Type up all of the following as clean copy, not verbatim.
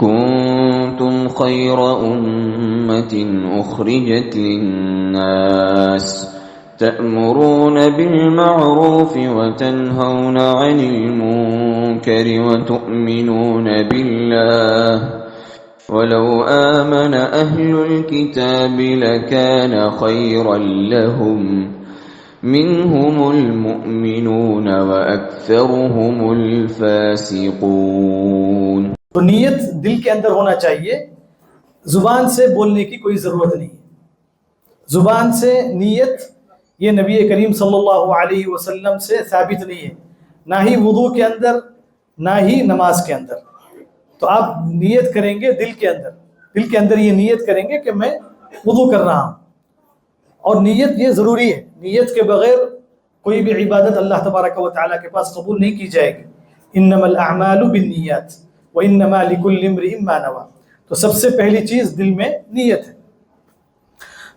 كنتم خير أمة أخرجت للناس تأمرون بالمعروف وتنهون عن المنكر وتؤمنون بالله ولو آمن أهل الكتاب لكان خيرا لهم منهم المؤمنون وأكثرهم الفاسقون. تو نیت دل کے اندر ہونا چاہیے، زبان سے بولنے کی کوئی ضرورت نہیں. زبان سے نیت یہ نبی کریم صلی اللہ علیہ وسلم سے ثابت نہیں ہے، نہ ہی وضو کے اندر نہ ہی نماز کے اندر. تو آپ نیت کریں گے دل کے اندر یہ نیت کریں گے کہ میں وضو کر رہا ہوں، اور نیت یہ ضروری ہے. نیت کے بغیر کوئی بھی عبادت اللہ تبارک و تعالیٰ کے پاس قبول نہیں کی جائے گی. انما الاعمال بالنیات وانما لکل امرئ ما نوى. تو سب سے پہلی چیز دل میں نیت ہے.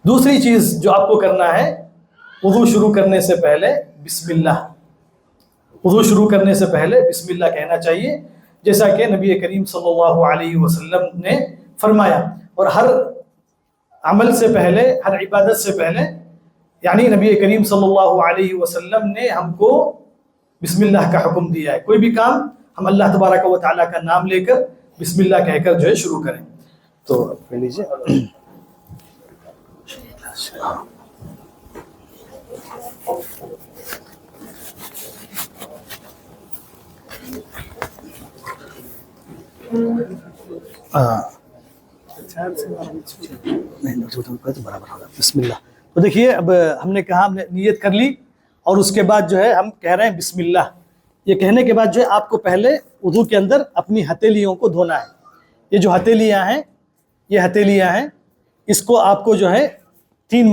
دوسری چیز جو آپ کو کرنا ہے، وضو شروع کرنے سے پہلے بسم اللہ بسم اللہ کہنا چاہیے، جیسا کہ نبی کریم صلی اللہ علیہ وسلم نے فرمایا. اور ہر عمل سے پہلے، ہر عبادت سے پہلے، یعنی نبی کریم صلی اللہ علیہ وسلم نے ہم کو بسم اللہ کا حکم دیا ہے. کوئی بھی کام ہم اللہ تبارک و تعالیٰ کا نام لے کر بسم اللہ کہہ کر جو ہے شروع کریں. تو پڑھ لیجیے. بسم اللہ. تو دیکھیے اب ہم نے کہا، ہم نے نیت کر لی، اور اس کے بعد جو ہے ہم کہہ رہے ہیں بسم اللہ. یہ کہنے کے بعد جو ہے آپ کو پہلے وضو کے اندر اپنی ہتھیلیوں کو دھونا ہے. یہ جو ہتھیلیاں ہیں اس کو آپ کو جو ہے 3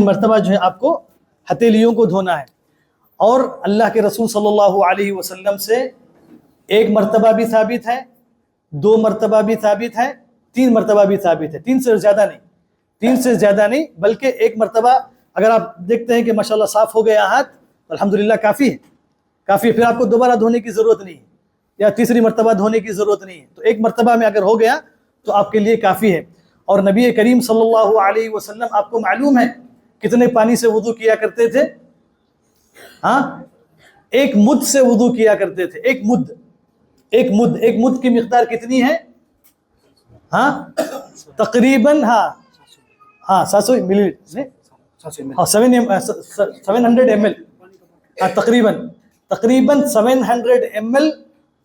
مرتبہ جو ہے آپ کو ہتھیلیوں کو دھونا ہے. اور اللہ کے رسول صلی اللہ علیہ وسلم سے 1 مرتبہ بھی ثابت ہے، 2 مرتبہ بھی ثابت ہے، 3 مرتبہ بھی ثابت ہے. 3 سے زیادہ نہیں بلکہ 1 مرتبہ اگر آپ دیکھتے ہیں کہ ماشاءاللہ صاف ہو گیا ہاتھ، الحمدللہ کافی ہے. پھر آپ کو دوبارہ دھونے کی ضرورت نہیں ہے، یا تیسری مرتبہ دھونے کی ضرورت نہیں ہے. تو 1 مرتبہ میں اگر ہو گیا تو آپ کے لیے کافی ہے. اور نبی کریم صلی اللہ علیہ وسلم آپ کو معلوم ہے کتنے پانی سے وضو کیا کرتے تھے؟ 1 مد سے وضو کیا کرتے تھے. 1 مد کی مقدار کتنی ہے؟ تقریباً 700 ملی لیٹر، 700 ml. تقریباً 700 ml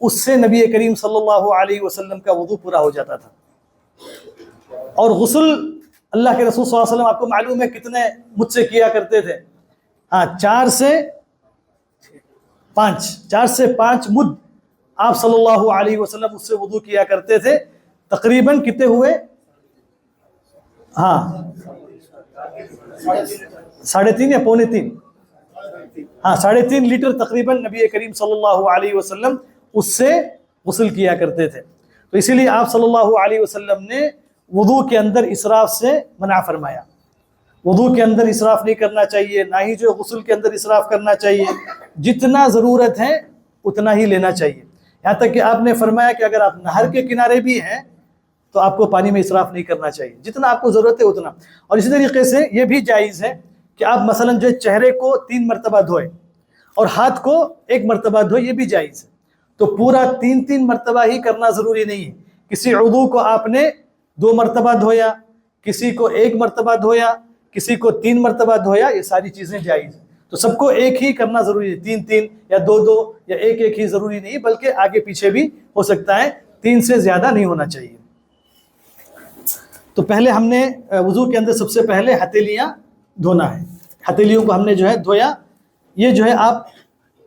اس سے نبی کریم صلی اللہ علیہ وسلم کا وضو پورا ہو جاتا تھا. اور غسل اللہ کے رسول صلی اللہ علیہ وسلم آپ کو معلوم ہے کتنے مد سے کیا کرتے تھے؟ 4 سے 5 مد آپ صلی اللہ علیہ وسلم اس سے وضو کیا کرتے تھے. تقریباً کتنے ہوئے؟ 3.5 یا 3.25 3.5 لیٹر تقریباً نبی کریم صلی اللہ علیہ وسلم اس سے غسل کیا کرتے تھے. تو اسی لیے آپ صلی اللہ علیہ وسلم نے وضو کے اندر اسراف سے منع فرمایا. وضو کے اندر اسراف نہیں کرنا چاہیے، نہ ہی جو غسل کے اندر اسراف کرنا چاہیے. جتنا ضرورت ہے اتنا ہی لینا چاہیے. یہاں تک کہ آپ نے فرمایا کہ اگر آپ نہر کے کنارے بھی ہیں تو آپ کو پانی میں اسراف نہیں کرنا چاہیے، جتنا آپ کو ضرورت ہے اتنا. اور اسی طریقے سے یہ بھی جائز ہے کہ آپ مثلا جو چہرے کو 3 مرتبہ دھوئیں اور ہاتھ کو 1 مرتبہ دھوئیں، یہ بھی جائز ہے. تو پورا 3 مرتبہ ہی کرنا ضروری نہیں ہے. کسی عضو کو آپ نے 2 مرتبہ دھویا، کسی کو 1 مرتبہ دھویا، کسی کو 3 مرتبہ دھویا، یہ ساری چیزیں جائز ہیں. تو سب کو ایک ہی کرنا ضروری ہے، 3 یا 2 یا 1 ہی ضروری نہیں، بلکہ آگے پیچھے بھی ہو سکتا ہے. 3 سے زیادہ نہیں ہونا چاہیے. تو پہلے ہم نے وضو کے اندر سب سے پہلے ہتھیلیاں دھونا ہے. ہتھیلیوں کو ہم نے جو ہے دھویا. یہ جو ہے آپ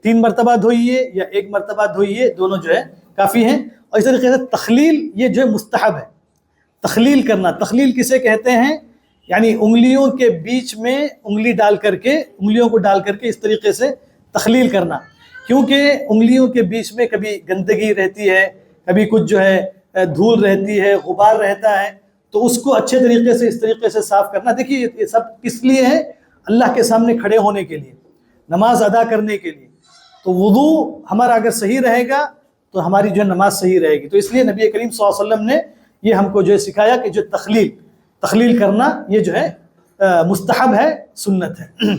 3 مرتبہ دھوئیے یا 1 مرتبہ دھوئیے، دونوں جو ہے کافی ہیں. اور اس طریقے سے تخلیل یہ جو ہے مستحب ہے. تخلیل کرنا، تخلیل کسے کہتے ہیں؟ یعنی انگلیوں کے بیچ میں انگلیوں کو ڈال کر کے اس طریقے سے تخلیل کرنا. کیونکہ انگلیوں کے بیچ میں کبھی گندگی رہتی ہے، کبھی کچھ جو ہے دھول رہتی ہے، غبار رہتا ہے. تو اس کو اچھے طریقے سے اس طریقے سے صاف کرنا. دیکھیے یہ سب کس لیے ہے؟ اللہ کے سامنے کھڑے ہونے کے لیے، نماز ادا کرنے کے لیے. تو وضو ہمارا اگر صحیح رہے گا تو ہماری جو ہے نماز صحیح رہے گی. تو اس لیے نبی کریم صلی اللہ علیہ وسلم نے یہ ہم کو جو ہے سکھایا کہ جو تخلیل کرنا یہ جو ہے مستحب ہے، سنت ہے.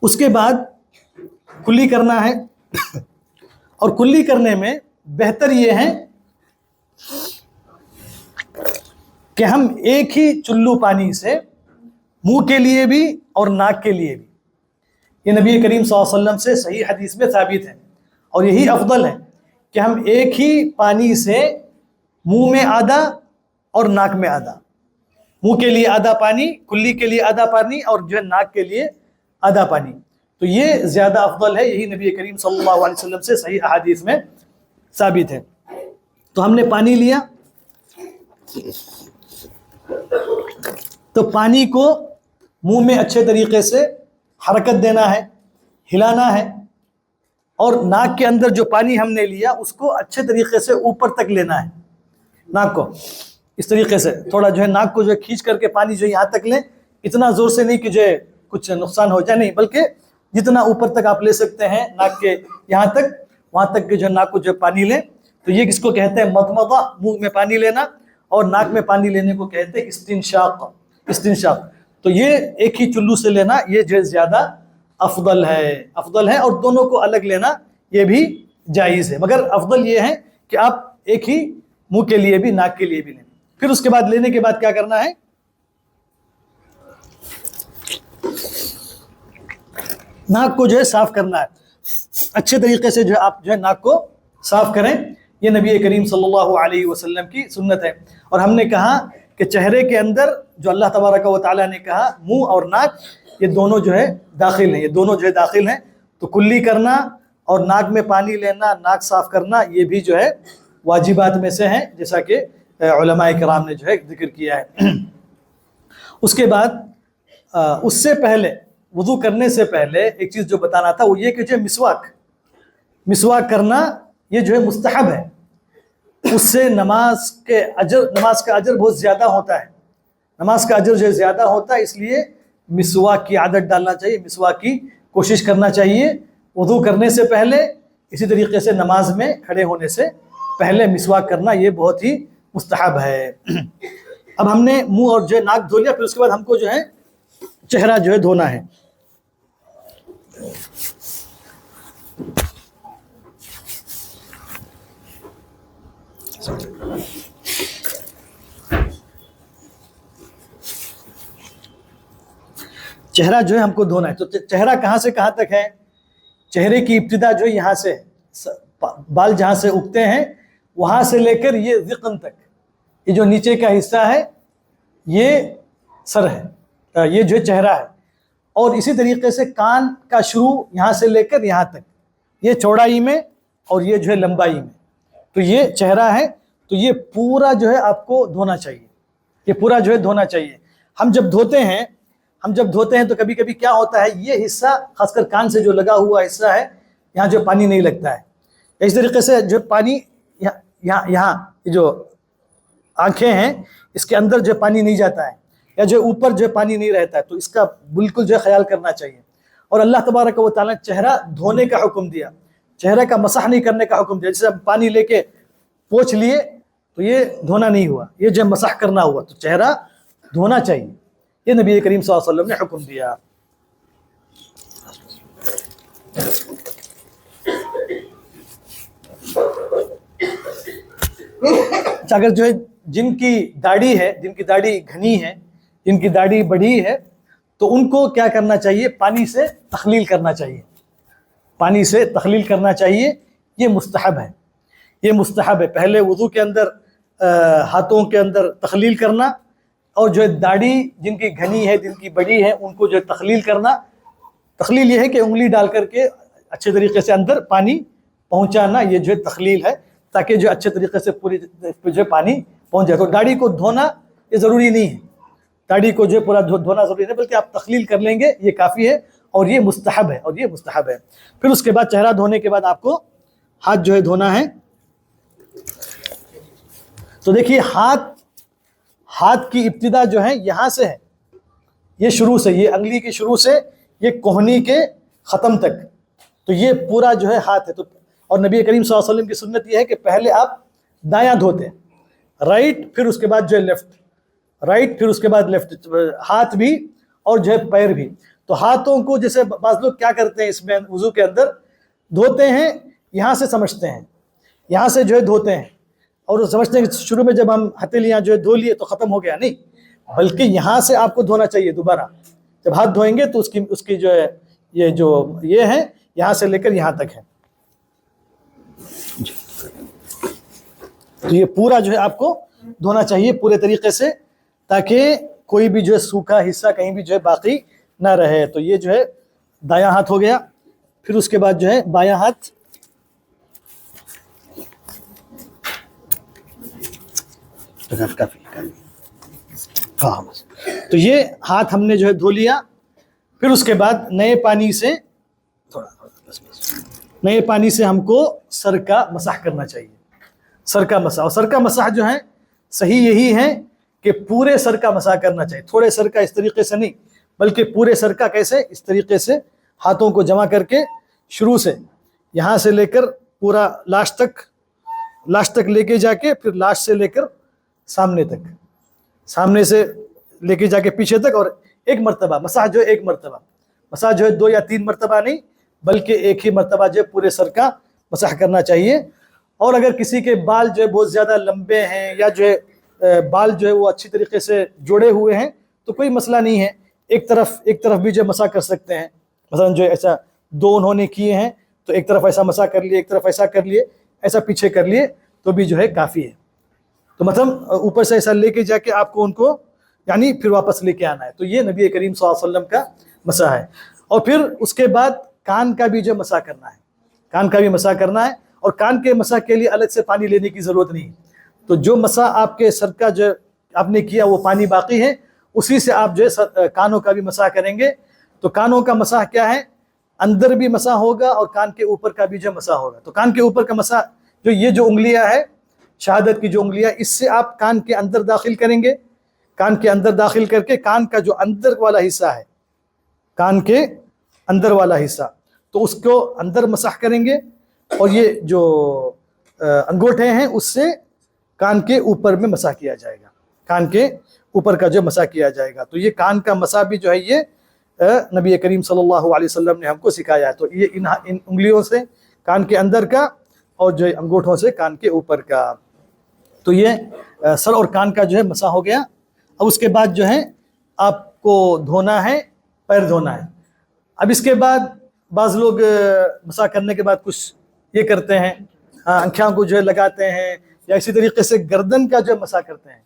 اس کے بعد کلی کرنا ہے، اور کلی کرنے میں بہتر یہ ہے کہ ہم ایک ہی چلو پانی سے منہ کے لیے بھی اور ناک کے لیے بھی، یہ نبی کریم صلی اللہ علیہ وسلم سے صحیح حدیث میں ثابت ہے، اور یہی افضل ہے کہ ہم ایک ہی پانی سے منہ میں آدھا اور ناک میں آدھا، منہ کے لیے آدھا پانی، کلی کے لیے آدھا پانی، اور جو ہے ناک کے لیے آدھا پانی. تو یہ زیادہ افضل ہے، یہی نبی کریم صلی اللہ علیہ وسلم سے صحیح احادیث میں ثابت ہے. تو ہم نے پانی لیا، تو پانی کو منہ میں اچھے طریقے سے حرکت دینا ہے، ہلانا ہے، اور ناک کے اندر جو پانی ہم نے لیا اس کو اچھے طریقے سے اوپر تک لینا ہے. ناک کو اس طریقے سے تھوڑا جو ہے ناک کو جو ہے کھینچ کر کے پانی جو یہاں تک لیں، اتنا زور سے نہیں کہ جو ہے کچھ نقصان ہو جائے، نہیں، بلکہ جتنا اوپر تک آپ لے سکتے ہیں ناک کے یہاں تک، وہاں تک کہ جو ناک کو جو پانی لیں. تو یہ کس کو کہتے ہیں؟ مضمضہ، منہ میں پانی لینا، اور ناک میں پانی لینے کو کہتے ہیں استنشاق. تو یہ ایک ہی چلو سے لینا یہ جو زیادہ افضل ہے، اور دونوں کو الگ لینا یہ بھی جائز ہے، مگر افضل یہ ہے کہ آپ ایک ہی منہ کے لیے بھی ناک کے لیے بھی لیں. پھر اس کے بعد لینے کے بعد کیا کرنا ہے؟ ناک کو جو ہے صاف کرنا ہے، اچھے طریقے سے جو ہے آپ جو ہے ناک کو صاف کریں. یہ نبی کریم صلی اللہ علیہ وسلم کی سنت ہے. اور ہم نے کہا کہ چہرے کے اندر جو اللہ تبارک و تعالیٰ نے کہا منہ اور ناک یہ دونوں جو ہے داخل ہیں، تو کلی کرنا اور ناک میں پانی لینا، ناک صاف کرنا، یہ بھی جو ہے واجبات میں سے ہیں، جیسا کہ علماء کرام نے جو ہے ذکر کیا ہے. اس کے بعد اس سے پہلے، وضو کرنے سے پہلے ایک چیز جو بتانا تھا وہ یہ کہ جو مسواک کرنا یہ جو ہے مستحب ہے. اس سے نماز کا اجر بہت زیادہ ہوتا ہے، نماز کا اجر جو ہے زیادہ ہوتا ہے. اس لیے مسواک کی عادت ڈالنا چاہیے، مسواک کی کوشش کرنا چاہیے وضو کرنے سے پہلے. اسی طریقے سے نماز میں کھڑے ہونے سے پہلے مسواک کرنا یہ بہت ہی مستحب ہے. اب ہم نے منہ اور جو ہے ناک دھو لیا، پھر اس کے بعد ہم کو جو ہے چہرہ جو ہے دھونا ہے. چہرہ جو ہے ہم کو دھونا ہے. تو چہرہ کہاں سے کہاں تک ہے؟ چہرے کی ابتدا جو ہے یہاں سے، بال جہاں سے اگتے ہیں وہاں سے لے کر یہ ذقن تک، یہ جو نیچے کا حصہ ہے یہ سر ہے، یہ جو ہے چہرہ ہے. اور اسی طریقے سے کان کا شروع یہاں سے لے کر یہاں تک، یہ چوڑائی میں اور یہ جو ہے لمبائی میں، تو یہ چہرہ ہے. تو یہ پورا جو ہے آپ کو دھونا چاہیے، یہ پورا جو ہے دھونا چاہیے. ہم جب دھوتے ہیں تو کبھی کبھی کیا ہوتا ہے، یہ حصہ خاص کر کان سے جو لگا ہوا حصہ ہے یہاں جو پانی نہیں لگتا ہے. اس طریقے سے جو پانی یہاں جو آنکھیں ہیں اس کے اندر جو پانی نہیں جاتا ہے، یا جو اوپر جو پانی نہیں رہتا ہے، تو اس کا بالکل جو ہے خیال کرنا چاہیے. اور اللہ تبارک و تعالیٰ نے چہرہ دھونے کا حکم دیا، چہرے کا مسح نہیں کرنے کا حکم دیا. جیسے ہم پانی لے کے پوچھ لیے تو یہ دھونا نہیں ہوا، یہ جو مسح کرنا ہوا. تو چہرہ دھونا چاہیے، یہ نبی کریم صلی اللہ علیہ وسلم نے حکم دیا. اگر جو ہے جن کی داڑھی ہے، جن کی داڑھی گھنی ہے، جن کی داڑھی بڑھی ہے، تو ان کو کیا کرنا چاہیے؟ پانی سے تخلیل کرنا چاہیے، پانی سے تخلیل کرنا چاہیے. یہ مستحب ہے. پہلے وضو کے اندر ہاتھوں کے اندر تخلیل کرنا، اور جو ہے داڑھی جن کی گھنی ہے، جن کی بڑی ہے، ان کو جو ہے تخلیل کرنا. تخلیل یہ ہے کہ انگلی ڈال کر کے اچھے طریقے سے اندر پانی پہنچانا، یہ جو ہے تخلیل ہے، تاکہ جو اچھے طریقے سے پوری جو ہے پانی پہنچ جائے. تو داڑھی کو دھونا یہ ضروری نہیں ہے، داڑھی کو جو ہے پورا دھونا ضروری نہیں، بلکہ آپ تخلیل کر لیں گے یہ کافی ہے، اور یہ مستحب ہے. پھر اس کے بعد چہرہ دھونے کے بعد آپ کو ہاتھ جو ہے دھونا ہے. تو دیکھیے ہاتھ کی ابتدا جو ہے یہاں سے ہے، یہ شروع سے، یہ انگلی کی شروع سے یہ کوہنی کے ختم تک. تو یہ پورا جو ہے ہاتھ ہے. تو اور نبی کریم صلی اللہ علیہ وسلم کی سنت یہ ہے کہ پہلے آپ دایاں دھوتے ہیں, رائٹ, پھر اس کے بعد جو ہے لیفٹ, رائٹ پھر اس کے بعد لیفٹ, ہاتھ بھی اور جو ہے پیر بھی. تو ہاتھوں کو جیسے بعض لوگ کیا کرتے ہیں اس میں وضو کے اندر دھوتے ہیں, یہاں سے سمجھتے ہیں, یہاں سے جو ہے دھوتے ہیں اور سمجھتے ہیں کہ شروع میں جب ہم ہتھیلیاں جو ہے دھو لیے تو ختم ہو گیا. نہیں, بلکہ یہاں سے آپ کو دھونا چاہیے دوبارہ. جب ہاتھ دھوئیں گے تو اس کی جو ہے یہ ہے یہاں سے لے کر یہاں تک ہے. تو یہ پورا جو ہے آپ کو دھونا چاہیے پورے طریقے سے, تاکہ کوئی بھی جو ہے سوکھا حصہ کہیں بھی جو ہے باقی نہ رہے. تو یہ جو ہے دایاں ہاتھ ہو گیا. پھر اس کے بعد جو ہے بایاں ہاتھ, تو یہ ہاتھ ہم نے جو ہے دھو لیا. پھر اس کے بعد نئے پانی سے ہم کو سر کا مسح کرنا چاہیے. سر کا مسح, اور سر کا مسح جو ہے صحیح یہی ہے کہ پورے سر کا مسح کرنا چاہیے, تھوڑے سر کا اس طریقے سے نہیں, بلکہ پورے سر کا. کیسے؟ اس طریقے سے ہاتھوں کو جمع کر کے شروع سے یہاں سے لے کر پورا لاسٹ تک لے کے جا کے, پھر لاسٹ سے لے کر سامنے تک, سامنے سے لے کے جا کے پیچھے تک. اور ایک مرتبہ مسح جو ہے, ایک مرتبہ مسح جو ہے 2 یا 3 مرتبہ نہیں, بلکہ ایک ہی مرتبہ جو ہے پورے سر کا مسح کرنا چاہیے. اور اگر کسی کے بال جو ہے بہت زیادہ لمبے ہیں یا جو ہے بال جو ہے وہ اچھی طریقے سے جوڑے ہوئے ہیں تو کوئی مسئلہ نہیں ہے, ایک طرف بھی جو مسح کر سکتے ہیں. مثلا جو ایسا 2 انہوں نے کیے ہیں تو ایک طرف ایسا مسح کر لیے, ایک طرف ایسا کر لیے, ایسا پیچھے کر لیے تو بھی جو ہے کافی ہے. تو مطلب اوپر سے ایسا لے کے جا کے آپ کو ان کو یعنی پھر واپس لے کے آنا ہے. تو یہ نبی کریم صلی اللہ علیہ وسلم کا مسح ہے. اور پھر اس کے بعد کان کا بھی جو مسح کرنا ہے, کان کا بھی مسح کرنا ہے. اور کان کے مسح کے لیے الگ سے پانی لینے کی ضرورت نہیں. تو جو مسح آپ کے سر کا جو آپ نے کیا وہ پانی باقی ہے, اسی سے آپ جو ہے کانوں کا بھی مسح کریں گے. تو کانوں کا مسح کیا ہے, اندر بھی مسح ہوگا اور کان کے اوپر کا بھی جو مسح ہوگا. تو کان کے اوپر کا مسح جو یہ جو انگلیاں ہے شہادت کی جو انگلیاں, اس سے آپ کان کے اندر داخل کریں گے. کان کے اندر داخل کر کے کان کا جو اندر والا حصہ ہے, کان کے اندر والا حصہ, تو اس کو اندر مسح کریں گے. اور یہ جو انگوٹھے ہیں اس سے کان کے اوپر میں مسح کیا جائے گا, کان کے اوپر کا جو مسح کیا جائے گا. تو یہ کان کا مسح بھی جو ہے یہ نبی کریم صلی اللہ علیہ وسلم نے ہم کو سکھایا ہے. تو یہ ان انگلیوں سے کان کے اندر کا اور جو انگوٹھوں سے کان کے اوپر کا. تو یہ سر اور کان کا جو ہے مسح ہو گیا. اب اس کے بعد جو ہے آپ کو دھونا ہے, پیر دھونا ہے. اب اس کے بعد بعض لوگ مسح کرنے کے بعد کچھ یہ کرتے ہیں, آنکھوں کو جو ہے لگاتے ہیں, یا اسی طریقے سے گردن کا جو ہے مسح کرتے ہیں.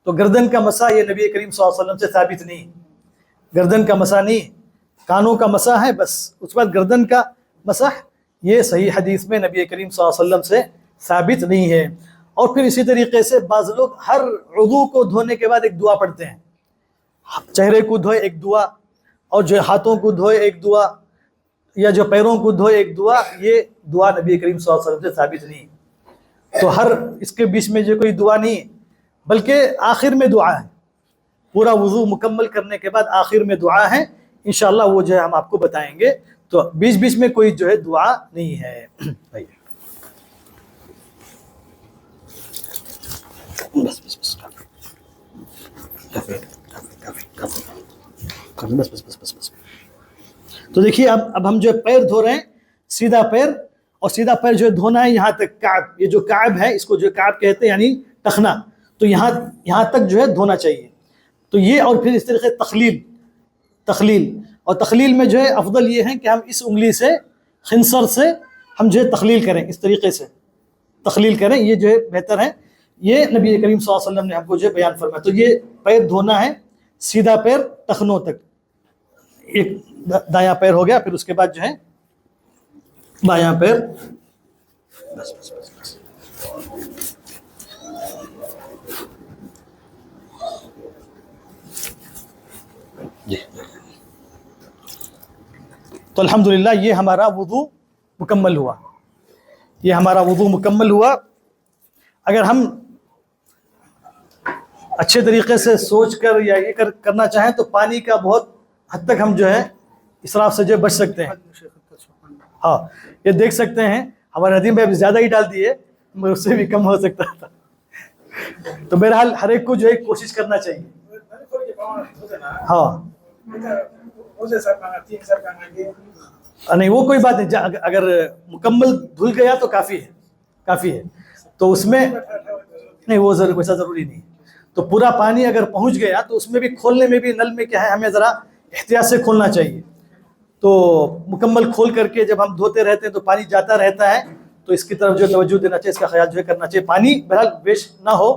تو گردن کا مسح یہ نبی کریم صلی اللہ علیہ وسلم سے ثابت نہیں, گردن کا مسح نہیں, کانوں کا مسح ہے بس. اس کے بعد گردن کا مسح یہ صحیح حدیث میں نبی کریم صلی اللہ علیہ وسلم سے ثابت نہیں ہے. اور پھر اسی طریقے سے بعض لوگ ہر عضو کو دھونے کے بعد ایک دعا پڑھتے ہیں. چہرے کو دھوئے ایک دعا, اور جو ہاتھوں کو دھوئے ایک دعا, یا جو پیروں کو دھوئے ایک دعا. یہ دعا نبی کریم صلی اللہ علیہ وسلم سے ثابت نہیں. تو اس کے بیچ میں جو کوئی دعا نہیں ہے, بلکہ آخر میں دعا ہے. پورا وضو مکمل کرنے کے بعد آخر میں دعا ہے. انشاءاللہ وہ جو ہے ہم آپ کو بتائیں گے. تو بیچ میں کوئی جو ہے دعا نہیں ہے. تو دیکھیے اب ہم جو ہے پیر دھو رہے ہیں, سیدھا پیر. اور سیدھا پیر جو ہے دھونا ہے یہاں تک کعب, یہ جو کعب ہے اس کو جو کعب کہتے ہیں یعنی ٹخنا. تو یہاں تک جو ہے دھونا چاہیے. تو یہ, اور پھر اس طریقے تخلیل. اور تخلیل میں جو ہے افضل یہ ہے کہ ہم اس انگلی سے خنصر سے ہم جو ہے تخلیل کریں, اس طریقے سے تخلیل کریں, یہ جو ہے بہتر ہے. یہ نبی کریم صلی اللہ علیہ وسلم نے ہم کو جو ہے بیان فرمایا. تو یہ پیر دھونا ہے, سیدھا پیر ٹخنوں تک. ایک دایاں پیر ہو گیا, پھر اس کے بعد جو ہے بایاں پیر. بس. تو الحمدللہ یہ ہمارا وضو مکمل ہوا. اگر ہم اچھے طریقے سے سوچ کر یا یہ کرنا چاہیں تو پانی کا بہت حد تک ہم جو ہے اسراف سے جو بچ سکتے ہیں. ہاں یہ دیکھ سکتے ہیں ہمارے ندیم بھائی زیادہ ہی ڈال دیے، مگر اس سے بھی کم ہو سکتا تھا. تو بہرحال ہر ایک کو جو ہے کوشش کرنا چاہیے. ہاں نہیں وہ کوئی بات نہیں، اگر مکمل دھل گیا تو کافی ہے، کافی ہے. تو اس میں نہیں وہ ویسا ضروری نہیں. تو پورا پانی اگر پہنچ گیا تو اس میں بھی کھولنے میں بھی نل میں کیا ہے ہمیں ذرا احتیاط سے کھولنا چاہیے. تو مکمل کھول کر کے جب ہم دھوتے رہتے ہیں تو پانی جاتا رہتا ہے، تو اس کی طرف جو توجہ دینا چاہیے، اس کا خیال جو ہے کرنا چاہیے. پانی بہرحال ویسٹ نہ ہو،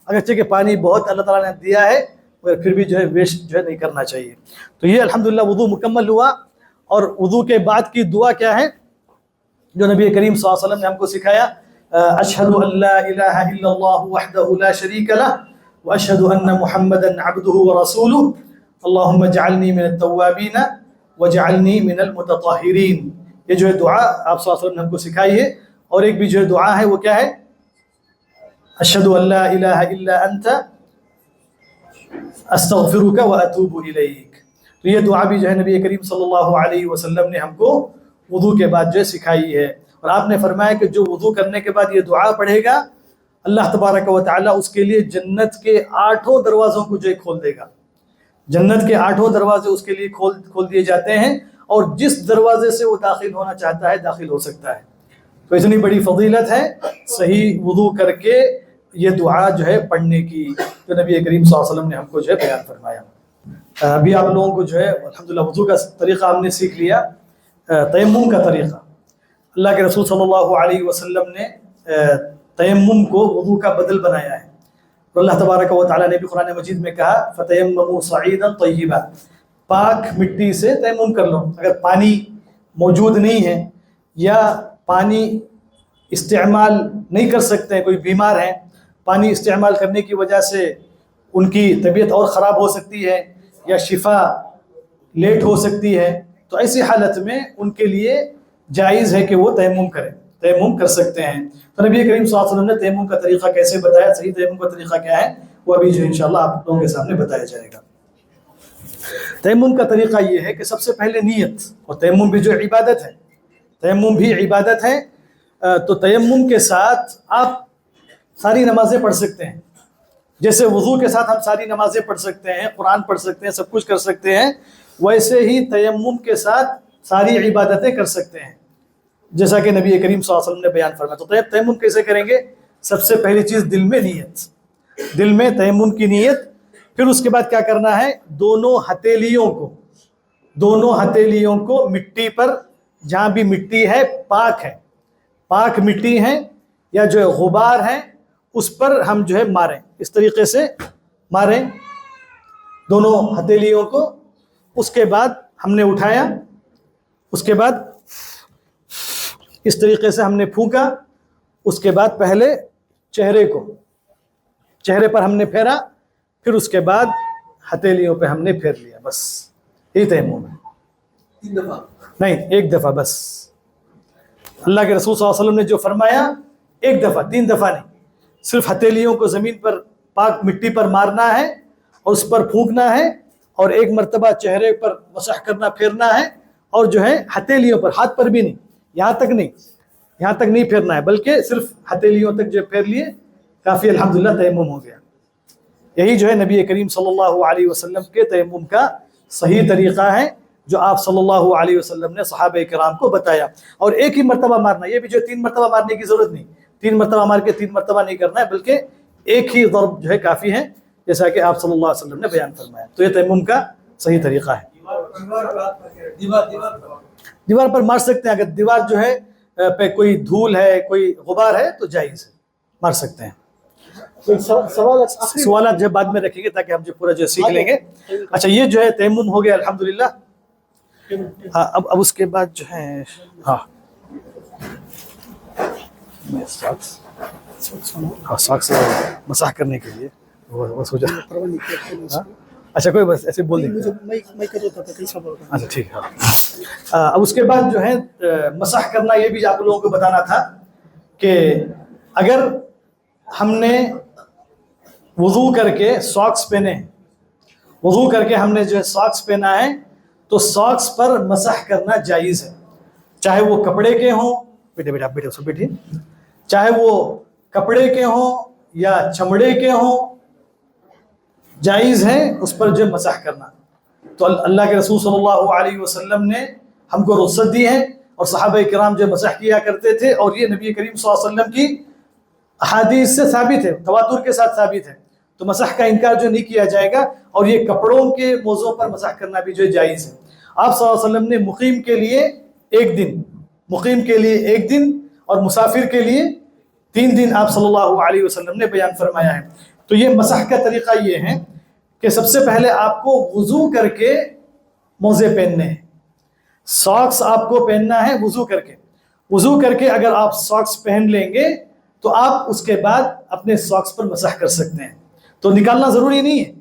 اگرچہ کہ پانی بہت اللہ تعالیٰ نے دیا ہے مگر پھر بھی جو ہے ویسٹ جو ہے نہیں کرنا چاہیے. تو یہ الحمدللہ وضو مکمل ہوا. اور وضو کے بعد کی دعا کیا ہے جو نبی کریم صلی اللہ علیہ وسلم نے ہم کو سکھایا؟ اشہد ان لا الہ الا اللہ وحدہ لا شریک لہ واشہد ان محمدا عبدہ ورسولہ اللہم اجعلنی من التوابین وجعلنی من المتطہرین. یہ جو ہے دعا آپ صلی اللہ علیہ وسلم نے ہم کو سکھائی ہے. اور ایک بھی جو ہے دعا ہے وہ کیا ہے؟ اشہد ان لا الہ الا انت استغفرک واتوب الیک. تو یہ دعا بھی جو ہے نبی کریم صلی اللہ علیہ وسلم نے ہم کو وضو کے بعد جو ہے سکھائی ہے. اور آپ نے فرمایا کہ جو وضو کرنے کے بعد یہ دعا پڑھے گا اللہ تبارک و تعالیٰ اس کے لیے جنت کے 8 دروازوں کو جو ہے کھول دے گا. جنت کے 8 دروازے اس کے لیے کھول دیے جاتے ہیں، اور جس دروازے سے وہ داخل ہونا چاہتا ہے داخل ہو سکتا ہے. تو اتنی بڑی فضیلت ہے صحیح وضو کر کے یہ دعا جو ہے پڑھنے کی، جو نبی کریم صلی اللہ علیہ وسلم نے ہم کو جو ہے بیان فرمایا. ابھی آپ لوگوں کو جو ہے الحمدللہ وضو کا طریقہ ہم نے سیکھ لیا. تیمم کا طریقہ، اللہ کے رسول صلی اللہ علیہ وسلم نے تیمم کو وضو کا بدل بنایا ہے. اور اللہ تبارک و تعالیٰ نے بھی قرآن مجید میں کہا فَتَيَمَّمُوا صَعِيدًا طَيِّبًا، پاک مٹی سے تیمم کر لو. اگر پانی موجود نہیں ہے یا پانی استعمال نہیں کر سکتے ہیں، کوئی بیمار ہیں، پانی استعمال کرنے کی وجہ سے ان کی طبیعت اور خراب ہو سکتی ہے یا شفا لیٹ ہو سکتی ہے، تو ایسی حالت میں ان کے لیے جائز ہے کہ وہ تیمم کریں، تیمم کر سکتے ہیں. تو نبی کریم صلی اللہ علیہ وسلم نے تیمم کا طریقہ کیسے بتایا، صحیح تیمم کا طریقہ کیا ہے، وہ ابھی جو انشاءاللہ آپ لوگوں کے سامنے بتایا جائے گا. تیمم کا طریقہ یہ ہے کہ سب سے پہلے نیت، اور تیمم بھی جو عبادت ہے، تیمم بھی عبادت ہے. تو تیمم کے ساتھ آپ ساری نمازیں پڑھ سکتے ہیں. جیسے وضو کے ساتھ ہم ساری نمازیں پڑھ سکتے ہیں، قرآن پڑھ سکتے ہیں، سب کچھ کر سکتے ہیں، ویسے ہی تیمم کے ساتھ ساری عبادتیں کر سکتے ہیں، جیسا کہ نبی کریم صلی اللہ علیہ وسلم نے بیان فرمایا. تو تیمم کیسے کریں گے؟ سب سے پہلی چیز دل میں نیت، دل میں تیمم کی نیت. پھر اس کے بعد کیا کرنا ہے؟ دونوں ہتھیلیوں کو مٹی پر، جہاں بھی مٹی ہے پاک ہے، پاک مٹی ہے یا جو ہے غبار ہے، اس پر ہم جو ہے ماریں، اس طریقے سے ماریں دونوں ہتھیلیوں کو. اس کے بعد ہم نے اٹھایا، اس کے بعد اس طریقے سے ہم نے پھونکا. اس کے بعد پہلے چہرے پر ہم نے پھیرا، پھر اس کے بعد ہتھیلیوں پہ ہم نے پھیر لیا. بس یہی تیمم ہے. 3 دفعہ نہیں، ایک دفعہ بس. اللہ کے رسول صلی اللہ علیہ وسلم نے جو فرمایا ایک دفعہ، 3 دفعہ نہیں. صرف ہتھیلیوں کو زمین پر پاک مٹی پر مارنا ہے اور اس پر پھونکنا ہے، اور ایک مرتبہ چہرے پر مسح کرنا، پھیرنا ہے، اور جو ہے ہتھیلیوں پر، ہاتھ پر بھی نہیں، یہاں تک نہیں پھیرنا ہے، بلکہ صرف ہتھیلیوں تک جو پھیر لیے کافی. الحمدللہ تیمم ہو گیا. یہی جو ہے نبی کریم صلی اللہ علیہ وسلم کے تیمم کا صحیح طریقہ ہے جو آپ صلی اللہ علیہ وسلم نے صحابہ کرام کو بتایا. اور ایک ہی مرتبہ مارنا، یہ بھی جو 3 مرتبہ مارنے کی ضرورت نہیں، 3 مرتبہ مار کے 3 مرتبہ نہیں کرنا ہے، بلکہ ایک ہی ضرب جو ہے کافی ہے، جیسا کہ آپ صلی اللہ علیہ وسلم نے بیان فرمایا. تو یہ تیمم کا صحیح طریقہ ہے. دیوار پر مار سکتے ہیں، اگر دیوار جو ہے پہ کوئی دھول ہے، کوئی غبار ہے تو جائز ہے، مار سکتے ہیں. سوالات جو بعد میں رکھیں گے تاکہ ہم جو پورا جو سیکھ لیں گے. اچھا، یہ جو ہے تیمم ہو گیا الحمدللہ. ہاں، اب اس کے بعد جو ہے ہاں ساکس مسح کرنے کے لیے بس ہو جائے. اچھا کوئی بس ایسے بول دیں. اچھا ٹھیک ہے. اب اس کے بعد جو ہے مسح کرنا، یہ بھی آپ لوگوں کو بتانا تھا کہ اگر ہم نے وضو کر کے ساکس پہنے، وضو کر کے ہم نے جو ہے ساکس پہنا ہے، تو ساکس پر مسح کرنا جائز ہے. چاہے وہ کپڑے کے ہوں، بیٹے بیٹے آپ بیٹے اس کو بیٹھیے، چاہے وہ کپڑے کے ہوں یا چمڑے کے ہوں، جائز ہے اس پر جو مسح کرنا۔ تو اللہ کے رسول صلی اللہ علیہ وسلم نے ہم کو رخصت دی ہے، اور صحابہ کرام جو مسح کیا کرتے تھے، اور یہ نبی کریم صلی اللہ علیہ وسلم کی احادیث سے ثابت ہے، تواتر کے ساتھ ثابت ہے، تو مسح کا انکار جو نہیں کیا جائے گا۔ اور یہ کپڑوں کے موضوع پر مسح کرنا بھی جو جائز ہے۔ آپ صلی اللہ علیہ وسلم نے مقیم کے لیے ایک دن اور مسافر کے لیے 3 دن آپ صلی اللہ علیہ وسلم نے بیان فرمایا ہے۔ تو یہ مسح کا طریقہ یہ ہے کہ سب سے پہلے آپ کو وضو کر کے موزے پہننے ہیں، ساکس آپ کو پہننا ہے وضو کر کے اگر آپ ساکس پہن لیں گے تو آپ اس کے بعد اپنے ساکس پر مسح کر سکتے ہیں۔ تو نکالنا ضروری نہیں ہے،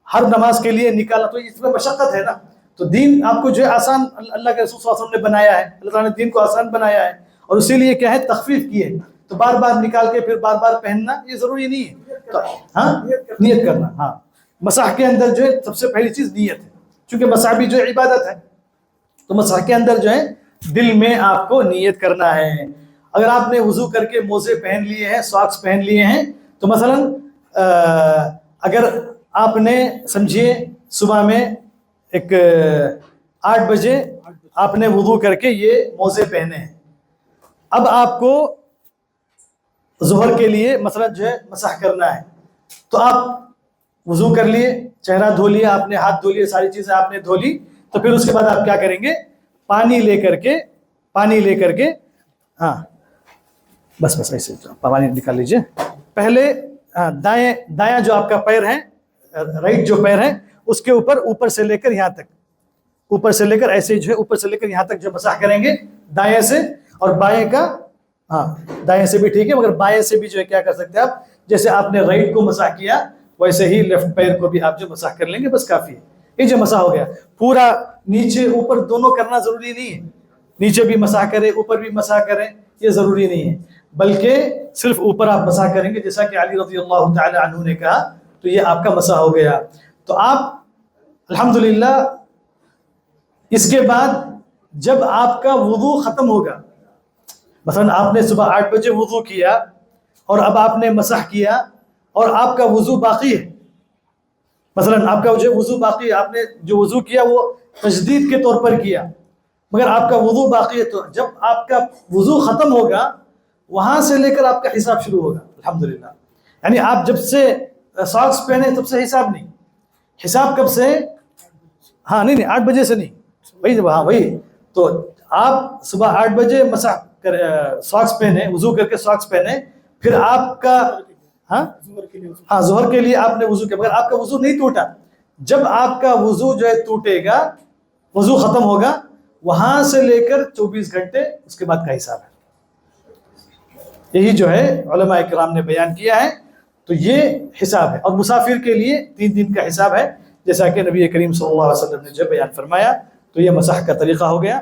ہر نماز کے لیے نکالنا تو اس میں مشقت ہے نا۔ تو دین آپ کو جو ہے آسان اللہ کے رسول صلی اللہ علیہ وسلم نے بنایا ہے، اللہ تعالیٰ نے دین کو آسان بنایا ہے، اور اسی لیے کیا ہے تخفیف کی ہے۔ تو بار بار نکال کے پھر بار بار پہننا یہ ضروری نہیں ہے۔ تو ہاں نیت کرنا، ہاں مسح کے اندر جو ہے سب سے پہلی چیز نیت ہے، چونکہ مسح بھی جو ہے عبادت ہے، تو مسح کے اندر جو ہے دل میں آپ کو نیت کرنا ہے۔ اگر آپ نے وضو کر کے موزے پہن لیے ہیں، ساکس پہن لیے ہیں، تو مثلا اگر آپ نے سمجھیے صبح میں 8 بجے آپ نے وضو کر کے یہ موزے پہنے ہیں، اب آپ کو ظہر کے لیے مثلا جو ہے مسح کرنا ہے، تو آپ وضو کر لیے، چہرہ دھو لیا آپ نے، ہاتھ دھو لیے، ساری چیزیں آپ نے دھو لی، تو پھر اس کے بعد آپ کیا کریں گے، پانی لے کر کے ہاں بس ایسے پانی نکال لیجئے۔ پہلے دایاں جو آپ کا پیر ہے، رائٹ جو پیر ہے، اس کے اوپر سے لے کر یہاں تک، اوپر سے لے کر ایسے جو ہے اوپر سے لے کر یہاں تک جو مسح کریں گے دائیں سے، اور بائیں کا ہاں دائیں سے بھی ٹھیک ہے، مگر بائیں سے بھی جو ہے کیا کر سکتے ہیں آپ، جیسے آپ نے رائٹ کو مسح کیا ویسے ہی لیفٹ پیر کو بھی آپ جو مسح کر لیں گے، بس کافی ہے۔ یہ جو مسح ہو گیا، پورا نیچے اوپر دونوں کرنا ضروری نہیں ہے، نیچے بھی مسح کریں اوپر بھی مسح کریں یہ ضروری نہیں ہے، بلکہ صرف اوپر آپ مسح کریں گے، جیسا کہ علی رضی اللہ تعالی عنہ نے کہا، تو یہ آپ کا مسح ہو گیا۔ تو آپ الحمدللہ اس کے بعد جب آپ کا وضو ختم ہوگا، مثلا آپ نے صبح 8 بجے وضو کیا اور اب آپ نے مسح کیا اور آپ کا وضو باقی ہے، مثلا آپ کا جو وضو باقی ہے، آپ نے جو وضو کیا وہ تجدید کے طور پر کیا، مگر آپ کا وضو باقی ہے، تو جب آپ کا وضو ختم ہوگا وہاں سے لے کر آپ کا حساب شروع ہوگا الحمدللہ۔ یعنی آپ جب سے ساکس پہنے تب سے حساب نہیں، حساب کب سے، ہاں نہیں 8 بجے سے نہیں، وہی تو آپ صبح 8 بجے مسح کر ساکس پہنے، وضو کر کے ساکس پہنے، پھر آپ کا ہاں ظہر کے لیے آپ نے وضو کیا، مگر آپ کا وضو نہیں ٹوٹا، جب آپ کا وضو جو ہے ٹوٹے گا، وضو ختم ہوگا، وہاں سے لے کر 24 گھنٹے اس کے بعد کا حساب ہے۔ یہی جو ہے علماء اکرام نے بیان کیا ہے، تو یہ حساب ہے۔ اور مسافر کے لیے 3 دن کا حساب ہے، جیسا کہ نبی کریم صلی اللہ علیہ وسلم نے جو بیان فرمایا۔ تو یہ مسح کا طریقہ ہو گیا۔